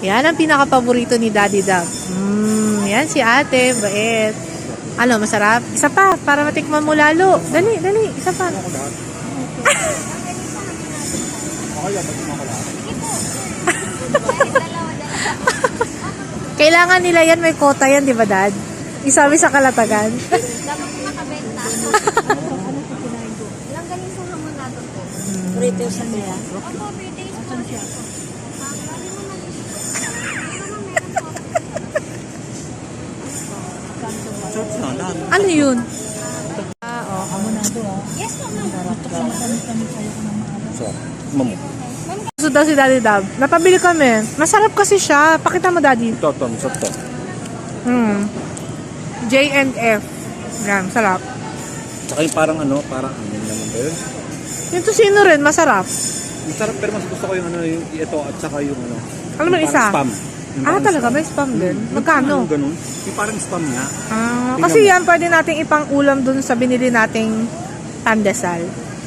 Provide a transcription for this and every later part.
Yan ang pinaka-paborito ni Daddy Dab. Yan si ate, bait. Ano, masarap? Isa pa, para matikman mo lalo. Dali, isa pa. Kailangan nila yan, may kota yan, di ba, Dad? Isabi sa kalatagan. Dapat makabenta. Ilang galing sa hamon natin po. Retail sa kaya? Opo, retail po. Ano yun? Yes, ma'am. So, mamo. Gusto daw si Daddy Dab. Napabili kami. Masarap kasi siya. Pakita mo, Daddy. Ito, masarap to. J&F. Yan, sarap. Tsaka yung parang ano naman ba yun? Yung tosino rin, masarap. Masarap pero mas gusto ko yung ano, yung ito at saka yung ano. Ano ba yung isa? parang spam. Yung parang Talaga? spam. May spam din? Yung Magkano? parang ganun. Yung parang spam nga. Tingnan Kasi mo. yan, pwede nating ipang ulam dun sa binili nating pandesal.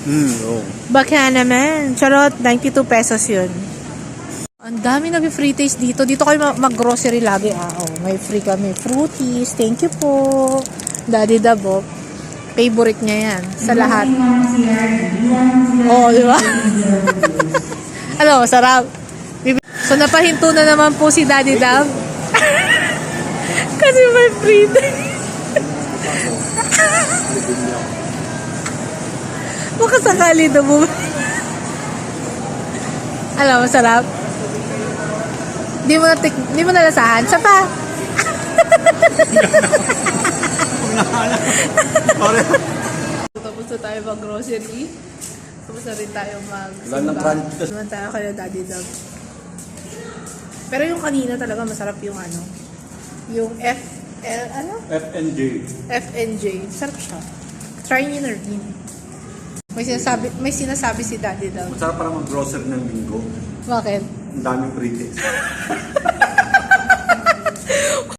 Oo. Baka naman. Charot, 92 pesos yun. Ang dami nag-free taste dito. Dito kayo mag-grocery lagi. May free kami. Fruities. Thank you po. Daddy Dabo. Favorite niya yan. Sa lahat. Di ba? Ano, sarap. So, napahinto na naman po si Daddy Dab. Kasi may free taste. Baka sakali na mo. Alam, masarap. Di mo nalasahan. Sa pa. Tapos na tayo mag-grocery. Tapos na rin tayo mag-simba. Naman tayo kaya Daddy Dab. Pero yung kanina talaga masarap yung ano. Yung FNJ. FNJ. Sarap siya. Try nyo na rin. May sinasabi si Daddy Dab. Masarap parang mag-grocery ng linggo. Bakit? Ang daming free taste.